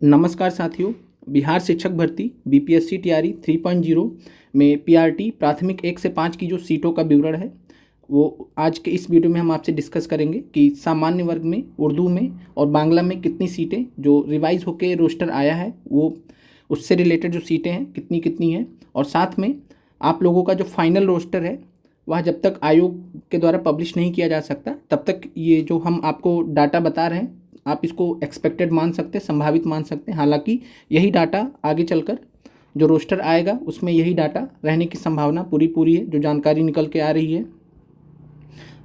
नमस्कार साथियों। बिहार शिक्षक भर्ती बीपीएससी टीआरई 3.0 में पीआरटी प्राथमिक 1 से 5 की जो सीटों का विवरण है वो आज के इस वीडियो में हम आपसे डिस्कस करेंगे कि सामान्य वर्ग में उर्दू में और बांग्ला में कितनी सीटें जो रिवाइज होकर रोस्टर आया है वो उससे रिलेटेड जो सीटें हैं कितनी कितनी हैं, और साथ में आप लोगों का जो फाइनल रोस्टर है वह जब तक आयोग के द्वारा पब्लिश नहीं किया जा सकता तब तक ये जो हम आपको डाटा बता रहे हैं आप इसको एक्सपेक्टेड मान सकते हैं, संभावित मान सकते हैं। हालांकि यही डाटा आगे चलकर जो रोस्टर आएगा उसमें यही डाटा रहने की संभावना पूरी है, जो जानकारी निकल के आ रही है।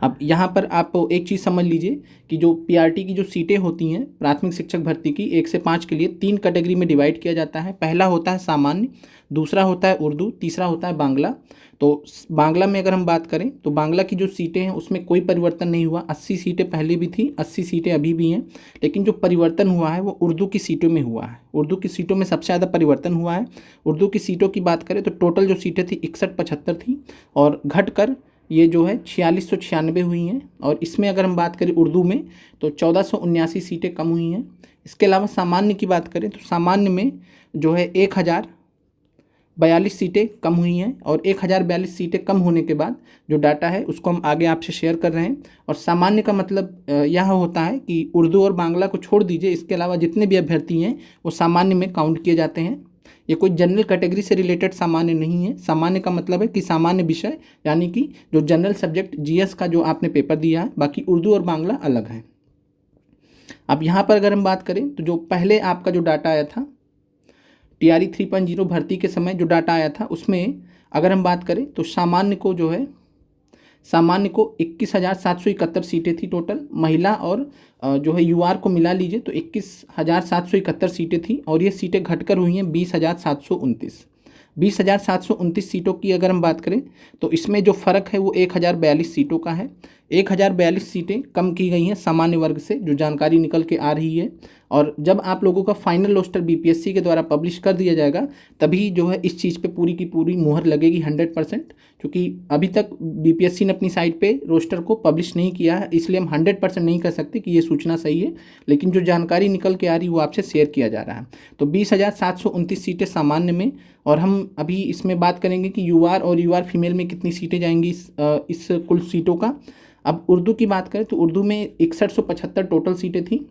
अब यहाँ पर आप एक चीज़ समझ लीजिए कि जो पीआरटी की जो सीटें होती हैं प्राथमिक शिक्षक भर्ती की 1 से 5 के लिए 3 कैटेगरी में डिवाइड किया जाता है। पहला होता है सामान्य, दूसरा होता है उर्दू, तीसरा होता है बांग्ला। तो बांग्ला में अगर हम बात करें तो बांग्ला की जो सीटें हैं उसमें कोई परिवर्तन नहीं हुआ। 80 सीटें पहले भी थी, 80 सीटें अभी भी हैं, लेकिन जो परिवर्तन हुआ है वो उर्दू की सीटों में हुआ है। उर्दू की सीटों में सबसे ज़्यादा परिवर्तन हुआ है। उर्दू की सीटों की बात करें तो टोटल जो सीटें थी 61-75 थी और घट कर ये जो है 4696 हुई हैं। और इसमें अगर हम बात करें उर्दू में तो 1479 सीटें कम हुई हैं। इसके अलावा सामान्य की बात करें तो सामान्य में जो है 1042 सीटें कम हुई हैं, और 1042 सीटें कम होने के बाद जो डाटा है उसको हम आगे आपसे शेयर कर रहे हैं। और सामान्य का मतलब यह होता है कि उर्दू और बांग्ला को छोड़ दीजिए, इसके अलावा जितने भी अभ्यर्थी हैं वो सामान्य में काउंट किए जाते हैं। ये कोई जनरल कैटेगरी से रिलेटेड सामान्य नहीं है। सामान्य का मतलब है कि सामान्य विषय यानी कि जो जनरल सब्जेक्ट जीएस का जो आपने पेपर दिया है, बाकी उर्दू और बांग्ला अलग है। अब यहाँ पर अगर हम बात करें तो जो पहले आपका जो डाटा आया था टीआरई 3.0 भर्ती के समय जो डाटा आया था उसमें अगर हम बात करें तो सामान्य को 21,771 सीटें थी टोटल। महिला और जो है यूआर को मिला लीजिए तो 21,771 सीटें थी, और ये सीटें घटकर हुई हैं 20,729 सीटों की अगर हम बात करें तो इसमें जो फ़र्क है वो 1,042 सीटों का है। 1,042 सीटें कम की गई हैं सामान्य वर्ग से, जो जानकारी निकल के आ रही है। और जब आप लोगों का फाइनल रोस्टर बीपीएससी के द्वारा पब्लिश कर दिया जाएगा तभी जो है इस चीज़ पे पूरी की पूरी मुहर लगेगी 100%, क्योंकि अभी तक बीपीएससी ने अपनी साइट पे रोस्टर को पब्लिश नहीं किया है, इसलिए हम 100% नहीं कर सकते कि ये सूचना सही है। लेकिन जो जानकारी निकल के आ रही है वो आपसे शेयर किया जा रहा है। तो 20,729 सीटें सामान्य में, और हम अभी इसमें बात करेंगे कि यूआर और यूआर फीमेल में कितनी सीटें जाएंगी इस कुल सीटों का। अब उर्दू की बात करें तो उर्दू में 6175 टोटल सीटें थी,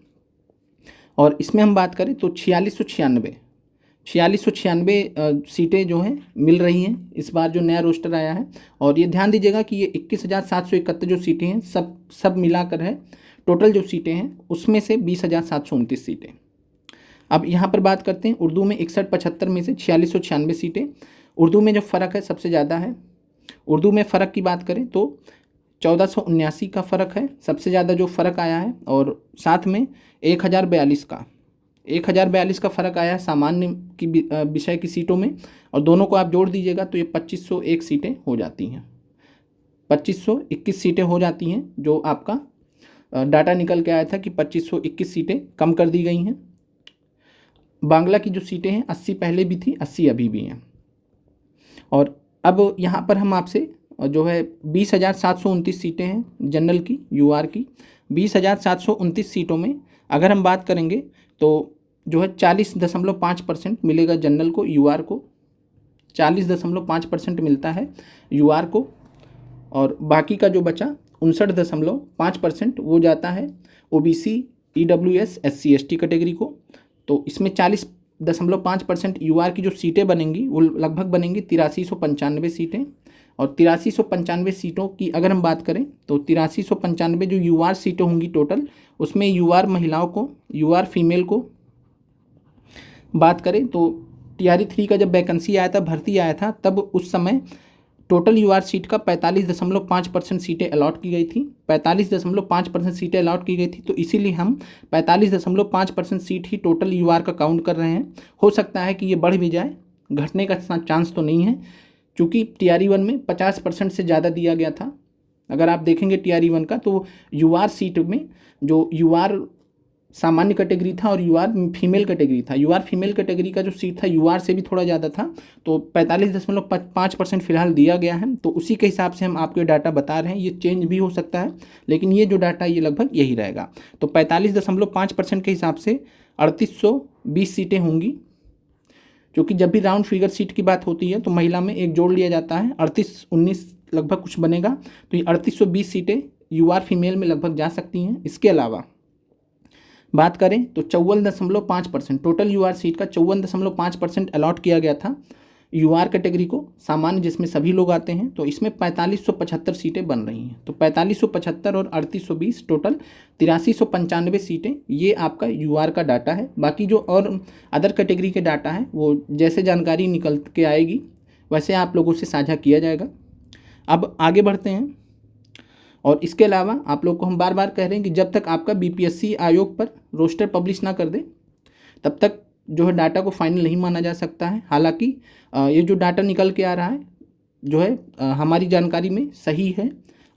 और इसमें हम बात करें तो 4696 सीटें जो हैं मिल रही हैं इस बार जो नया रोस्टर आया है। और ये ध्यान दीजिएगा कि ये 21,771 जो सीटें हैं सब मिलाकर है, टोटल जो सीटें हैं उसमें से 20,729 सीटें। अब यहाँ पर बात करते हैं उर्दू में 6175 में से 4696 सीटें। उर्दू में जो फ़र्क है सबसे ज़्यादा है। उर्दू में फ़र्क की बात करें तो 1479 का फ़र्क है, सबसे ज़्यादा जो फ़र्क आया है, और साथ में 1042 का फ़र्क आया है सामान्य की विषय की सीटों में, और दोनों को आप जोड़ दीजिएगा तो ये 2501 सीटें हो जाती हैं। 2521 सीटें हो जाती हैं, जो आपका डाटा निकल के आया था कि 2521 सीटें कम कर दी गई हैं। बांग्ला की जो सीटें हैं 80 पहले भी थी, 80 अभी भी हैं। और अब यहाँ पर हम आपसे जो है 20,729 सीटें हैं जनरल की, यूआर की। 20,729 सीटों में अगर हम बात करेंगे तो जो है 40.5% मिलेगा जनरल को, यूआर को 40.5% मिलता है यूआर को, और बाकी का जो बचा 59.5% वो जाता है OBC, EWS, SC ST category को। तो इसमें 40.5% यूआर की जो सीटें बनेंगी वो लगभग बनेंगी 8395 सीटें। और 8395 सीटों की अगर हम बात करें तो 8395 जो यूआर सीटें होंगी टोटल, उसमें यूआर महिलाओं को, यूआर फीमेल को बात करें तो टीआरई 3 का जब वैकेंसी आया था, भर्ती आया था, तब उस समय टोटल यूआर सीट का 45.5% सीटें अलॉट की गई थी। 45.5% सीटें अलॉट की गई थी, तो इसीलिए हम 45.5% सीट ही टोटल यूआर का काउंट कर रहे हैं। हो सकता है कि ये बढ़ भी जाए, घटने का चांस तो नहीं है, क्योंकि टीआरई 1 में 50% से ज़्यादा दिया गया था। अगर आप देखेंगे टीआरई 1 का तो यूआर सीट में जो यूआर सामान्य कैटेगरी था और यूआर फीमेल कैटेगरी था, यूआर फीमेल कैटेगरी का जो सीट था यूआर से भी थोड़ा ज़्यादा था, तो 45.5% फिलहाल दिया गया है। तो उसी के हिसाब से हम आपको डाटा बता रहे हैं, ये चेंज भी हो सकता है, लेकिन ये जो डाटा ये लगभग यही रहेगा। तो 45.5% के हिसाब से 20 सीटें होंगी, क्योंकि जब भी राउंड फिगर सीट की बात होती है तो महिला में एक जोड़ लिया जाता है, 38-19 लगभग कुछ बनेगा, तो ये 3820 सीटें यूआर फीमेल में लगभग जा सकती हैं। इसके अलावा बात करें तो 54.5% टोटल यूआर सीट का 54.5% अलॉट किया गया था यूआर कैटेगरी को, सामान्य जिसमें सभी लोग आते हैं। तो इसमें 4575 सीटें बन रही हैं। तो 4575 और 3820 टोटल 8395 सीटें, ये आपका यूआर का डाटा है। बाकी जो और अदर कैटेगरी के डाटा है वो जैसे जानकारी निकल के आएगी वैसे आप लोगों से साझा किया जाएगा। अब आगे बढ़ते हैं। और इसके अलावा आप लोग को हम बार बार कह रहे हैं कि जब तक आपका बीपीएससी आयोग पर रोस्टर पब्लिश ना कर दे तब तक जो है डाटा को फाइनल नहीं माना जा सकता है। हालांकि ये जो डाटा निकल के आ रहा है जो है हमारी जानकारी में सही है,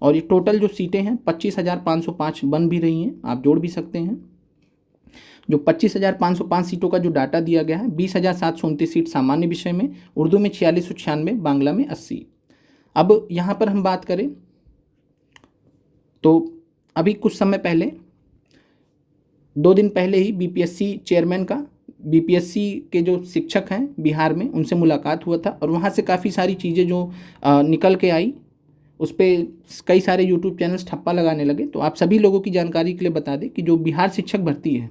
और ये टोटल जो सीटें हैं 25,505 बन भी रही हैं, आप जोड़ भी सकते हैं। जो 25,505 सीटों का जो डाटा दिया गया है, 20,729 सीट सामान्य विषय में, उर्दू में 4696, बांग्ला में 80। अब यहाँ पर हम बात करें तो अभी कुछ समय पहले 2 दिन पहले ही बीपीएससी चेयरमैन का बीपीएससी के जो शिक्षक हैं बिहार में उनसे मुलाकात हुआ था, और वहाँ से काफ़ी सारी चीज़ें जो निकल के आई उस पर कई सारे यूट्यूब चैनल्स ठप्पा लगाने लगे। तो आप सभी लोगों की जानकारी के लिए बता दें कि जो बिहार शिक्षक भर्ती है,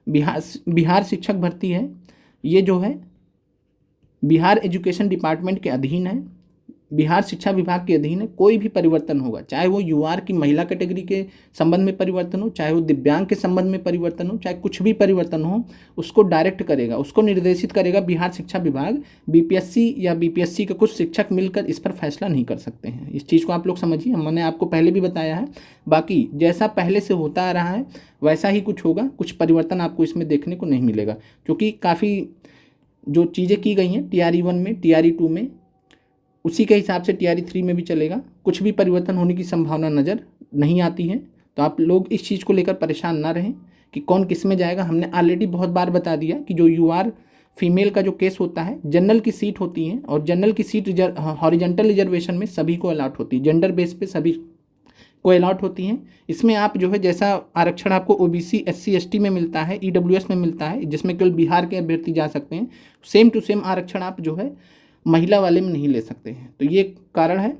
बिहार शिक्षक भर्ती है, ये जो है बिहार एजुकेशन डिपार्टमेंट के अधीन है, बिहार शिक्षा विभाग के अधीन है। कोई भी परिवर्तन होगा, चाहे वो यूआर की महिला कैटेगरी के संबंध में परिवर्तन हो, चाहे वो दिव्यांग के संबंध में परिवर्तन हो, चाहे कुछ भी परिवर्तन हो, उसको डायरेक्ट करेगा, उसको निर्देशित करेगा बिहार शिक्षा विभाग। बीपीएससी या बीपीएससी के कुछ शिक्षक मिलकर इस पर फैसला नहीं कर सकते हैं। इस चीज़ को आप लोग समझिए, मैंने आपको पहले भी बताया है। बाकी जैसा पहले से होता आ रहा है वैसा ही कुछ होगा, कुछ परिवर्तन आपको इसमें देखने को नहीं मिलेगा, क्योंकि काफ़ी जो चीज़ें की गई हैं TRE 1 में, TRE 2 में, उसी के हिसाब से TRE 3 में भी चलेगा। कुछ भी परिवर्तन होने की संभावना नज़र नहीं आती है। तो आप लोग इस चीज़ को लेकर परेशान ना रहें कि कौन किस में जाएगा। हमने ऑलरेडी बहुत बार बता दिया कि जो यूआर फीमेल का जो केस होता है, जनरल की सीट होती है, और जनरल की सीट हॉरिजॉन्टल रिजर्वेशन में सभी को अलॉट होती है, जेंडर बेस पे सभी को अलॉट होती हैं। इसमें आप जो है जैसा आरक्षण आपको OBC SC ST में मिलता है, EWS में मिलता है, जिसमें केवल बिहार के अभ्यर्थी जा सकते हैं, सेम टू सेम आरक्षण आप जो है महिला वाले में नहीं ले सकते हैं। तो ये कारण है।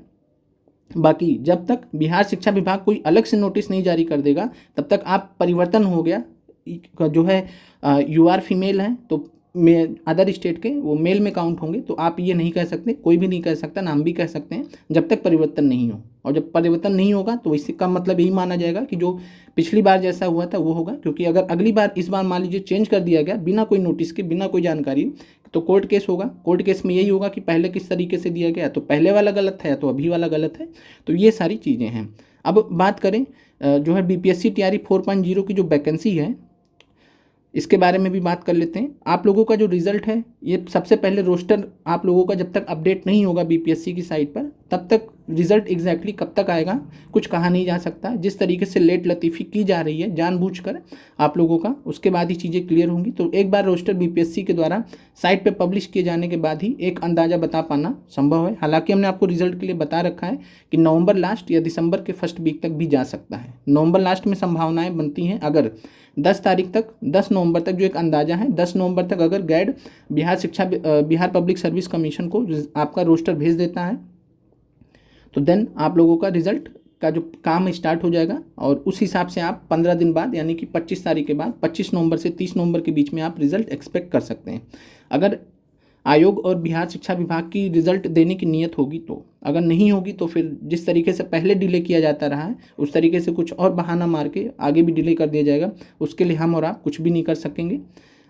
बाकी जब तक बिहार शिक्षा विभाग कोई अलग से नोटिस नहीं जारी कर देगा तब तक आप परिवर्तन हो गया जो है यूआर फीमेल हैं तो अदर स्टेट के वो मेल में काउंट होंगे, तो आप ये नहीं कह सकते, कोई भी नहीं कह सकता, नाम भी कह सकते हैं, जब तक परिवर्तन नहीं हो। और जब परिवर्तन नहीं होगा तो इसका मतलब यही माना जाएगा कि जो पिछली बार जैसा हुआ था वो होगा। क्योंकि अगर अगली बार इस बार मान लीजिए चेंज कर दिया गया बिना कोई नोटिस के, बिना कोई जानकारी, तो कोर्ट केस होगा। कोर्ट केस में यही होगा कि पहले किस तरीके से दिया गया, तो पहले वाला गलत है तो अभी वाला गलत है। तो ये सारी चीज़ें हैं। अब बात करें जो है BPSC TRE 4.0 की जो वैकेंसी है, इसके बारे में भी बात कर लेते हैं। आप लोगों का जो रिज़ल्ट है, ये सबसे पहले रोस्टर आप लोगों का जब तक अपडेट नहीं होगा बीपीएससी की साइट पर, तब तक रिज़ल्ट एग्जैक्टली कब तक आएगा कुछ कहा नहीं जा सकता। जिस तरीके से लेट लतीफ़ी की जा रही है जानबूझकर आप लोगों का, उसके बाद ही चीज़ें क्लियर होंगी। तो एक बार रोस्टर बीपीएससी के द्वारा साइट पर पब्लिश किए जाने के बाद ही एक अंदाज़ा बता पाना संभव है। हालांकि हमने आपको रिजल्ट के लिए बता रखा है कि नवंबर लास्ट या दिसंबर के फर्स्ट वीक तक भी जा सकता है। नवंबर लास्ट में संभावनाएँ बनती हैं अगर 10 तारीख तक, 10 नवंबर तक जो एक अंदाज़ा है, 10 नवंबर तक अगर गैड बिहार पब्लिक सर्विस कमीशन को आपका रोस्टर भेज देता है तो देन आप लोगों का रिज़ल्ट का जो काम स्टार्ट हो जाएगा। और उस हिसाब से आप 15 दिन बाद यानी कि 25 तारीख के बाद 25 नवंबर से 30 नवंबर के बीच में आप रिज़ल्ट एक्सपेक्ट कर सकते हैं। अगर आयोग और बिहार शिक्षा विभाग की रिज़ल्ट देने की नीयत होगी तो, अगर नहीं होगी तो फिर जिस तरीके से पहले डिले किया जाता रहा है उस तरीके से कुछ और बहाना मार के आगे भी डिले कर दिया जाएगा। उसके लिए हम और आप कुछ भी नहीं कर सकेंगे।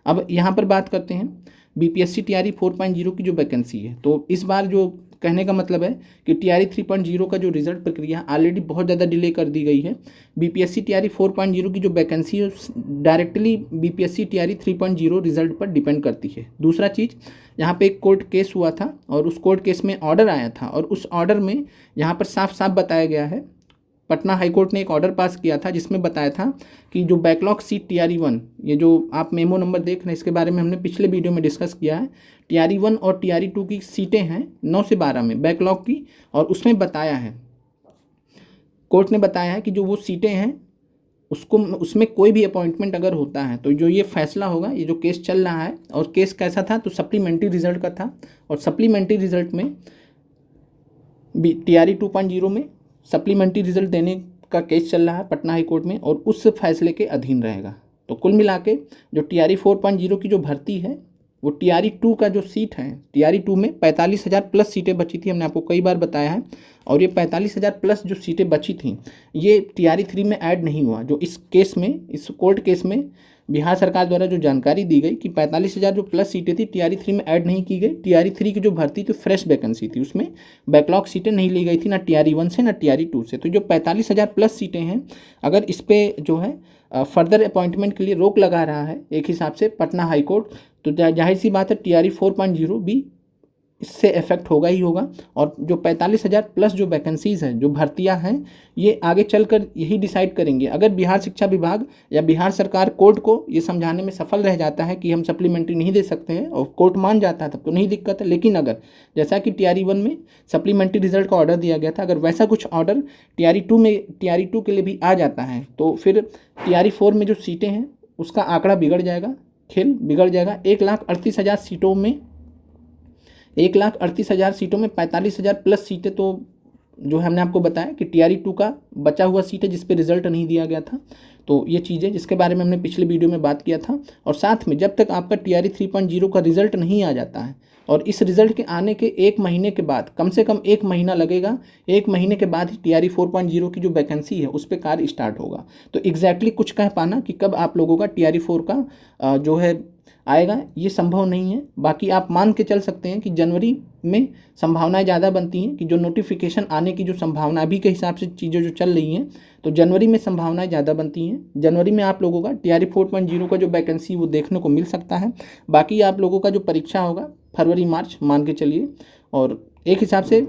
अब यहाँ पर बात करते हैं BPSC TRE 4.0 की जो वैकेंसी है। तो इस बार जो कहने का मतलब है कि TRE 3.0 का जो रिज़ल्ट प्रक्रिया ऑलरेडी बहुत ज़्यादा डिले कर दी गई है। BPSC TRE 4.0 की जो वैकेंसी है डायरेक्टली BPSC TRE 3.0 रिज़ल्ट पर डिपेंड करती है। दूसरा चीज़, यहाँ पे एक कोर्ट केस हुआ था और उस कोर्ट केस में ऑर्डर आया था, और उस ऑर्डर में यहाँ पर साफ साफ बताया गया है, पटना हाई कोर्ट ने एक ऑर्डर पास किया था जिसमें बताया था कि जो बैकलॉग सीट TRE 1, ये जो आप मेमो नंबर देख रहे हैं इसके बारे में हमने पिछले वीडियो में डिस्कस किया है। TRE 1 और TRE 2 की सीटें हैं 9 से 12 में बैकलॉग की, और उसमें बताया है, कोर्ट ने बताया है कि जो वो सीटें हैं उसको उसमें कोई भी अपॉइंटमेंट अगर होता है तो जो ये फैसला होगा, ये जो केस चल रहा है, और केस कैसा था तो सप्लीमेंट्री रिजल्ट का था, और सप्लीमेंट्री रिजल्ट में TRE 2.0 में सप्लीमेंट्री रिजल्ट देने का केस चल रहा है पटना हाई कोर्ट में, और उस फैसले के अधीन रहेगा। तो कुल मिला के जो TRE 4.0 की जो भर्ती है, वो TRE 2 का जो सीट है, TRE 2 में 45,000 प्लस सीटें बची थी, हमने आपको कई बार बताया है, और ये 45,000 प्लस जो सीटें बची थी ये TRE 3 में ऐड नहीं हुआ। जो इस केस में, इस कोर्ट केस में बिहार सरकार द्वारा जो जानकारी दी गई कि 45,000 जो प्लस सीटें थी TRE 3 में ऐड नहीं की गई। TRE 3 की जो भर्ती थी फ्रेश वैकेंसी थी, उसमें बैकलॉग सीटें नहीं ली गई थी, ना TRE 1 से ना TRE 2 से। तो जो 45,000 प्लस सीटें हैं, अगर इस पर जो है फर्दर अपॉइंटमेंट के लिए रोक लगा रहा है एक हिसाब से पटना हाई कोर्ट, तो जाहिर सी बात है TRE 4.0 भी इससे इफेक्ट होगा ही होगा। और जो 45,000 प्लस जो वैकेंसीज़ हैं, जो भर्तियां हैं, ये आगे चलकर यही डिसाइड करेंगे। अगर बिहार शिक्षा विभाग या बिहार सरकार कोर्ट को ये समझाने में सफल रह जाता है कि हम सप्लीमेंट्री नहीं दे सकते हैं, और कोर्ट मान जाता है, तब तो नहीं दिक्कत है। लेकिन अगर जैसा कि TRE 1 में सप्लीमेंट्री रिजल्ट का ऑर्डर दिया गया था, अगर वैसा कुछ ऑर्डर TRE 2 के लिए भी आ जाता है, तो फिर TRE 4 में जो सीटें हैं उसका आंकड़ा बिगड़ जाएगा, खेल बिगड़ जाएगा। 1,38,000 सीटों में 1,38,000 सीटों में 45,000 प्लस सीटें, तो जो हमने आपको बताया कि TRE 2 का बचा हुआ सीट है जिस पे रिजल्ट नहीं दिया गया था। तो ये चीज़ें जिसके बारे में हमने पिछले वीडियो में बात किया था। और साथ में जब तक आपका TRE 3.0 का रिजल्ट नहीं आ जाता है, और इस रिजल्ट के आने के 1 महीने के बाद, कम से कम 1 महीना लगेगा, 1 महीने के बाद ही TRE 4.0 की जो वैकेंसी है उस पर कार्य स्टार्ट होगा। तो एग्जैक्टली कुछ कह पाना कि कब आप लोगों का TRE 4 का जो है आएगा, ये संभव नहीं है। बाकी आप मान के चल सकते हैं कि जनवरी में संभावनाएं ज़्यादा बनती हैं, कि जो नोटिफिकेशन आने की जो संभावना अभी के हिसाब से चीज़ें जो चल रही हैं, तो जनवरी में संभावनाएं ज़्यादा बनती हैं। जनवरी में आप लोगों का TRE 4.0 का जो वैकेंसी वो देखने को मिल सकता है। बाकी आप लोगों का जो परीक्षा होगा फरवरी मार्च मान के चलिए, और एक हिसाब से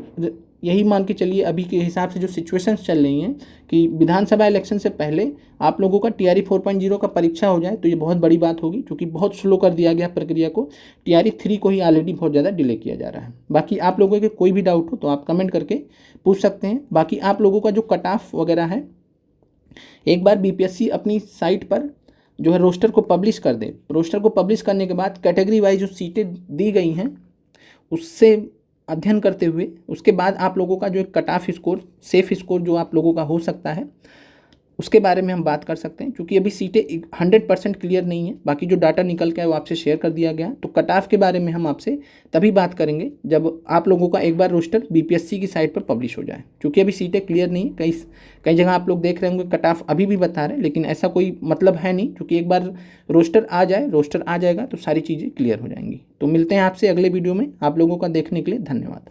यही मान के चलिए अभी के हिसाब से जो सिचुएशंस चल रही हैं कि विधानसभा इलेक्शन से पहले आप लोगों का TRE 4.0 का परीक्षा हो जाए तो ये बहुत बड़ी बात होगी, क्योंकि बहुत स्लो कर दिया गया प्रक्रिया को। TRE 3 को ही ऑलरेडी बहुत ज़्यादा डिले किया जा रहा है। बाकी आप लोगों के कोई भी डाउट हो तो आप कमेंट करके पूछ सकते हैं। बाकी आप लोगों का जो कट ऑफ वगैरह है, एक बार BPSC अपनी साइट पर जो है रोस्टर को पब्लिश कर दे। रोस्टर को पब्लिश करने के बाद कैटेगरी वाइज जो सीटें दी गई हैं उससे अध्ययन करते हुए उसके बाद आप लोगों का जो एक cut off score, safe score जो आप लोगों का हो सकता है, उसके बारे में हम बात कर सकते हैं। क्योंकि अभी सीटें 100% क्लियर नहीं है, बाकी जो डाटा निकल के है वो आपसे शेयर कर दिया गया। तो कट ऑफ के बारे में हम आपसे तभी बात करेंगे जब आप लोगों का एक बार रोस्टर BPSC की साइट पर पब्लिश हो जाए। क्योंकि अभी सीटें क्लियर नहीं, कई जगह आप लोग देख रहे होंगे कट ऑफ अभी भी बता रहे हैं, लेकिन ऐसा कोई मतलब है नहीं। क्योंकि एक बार रोस्टर आ जाएगा तो सारी चीज़ें क्लियर हो जाएंगी। तो मिलते हैं आपसे अगले वीडियो में। आप लोगों का देखने के लिए धन्यवाद।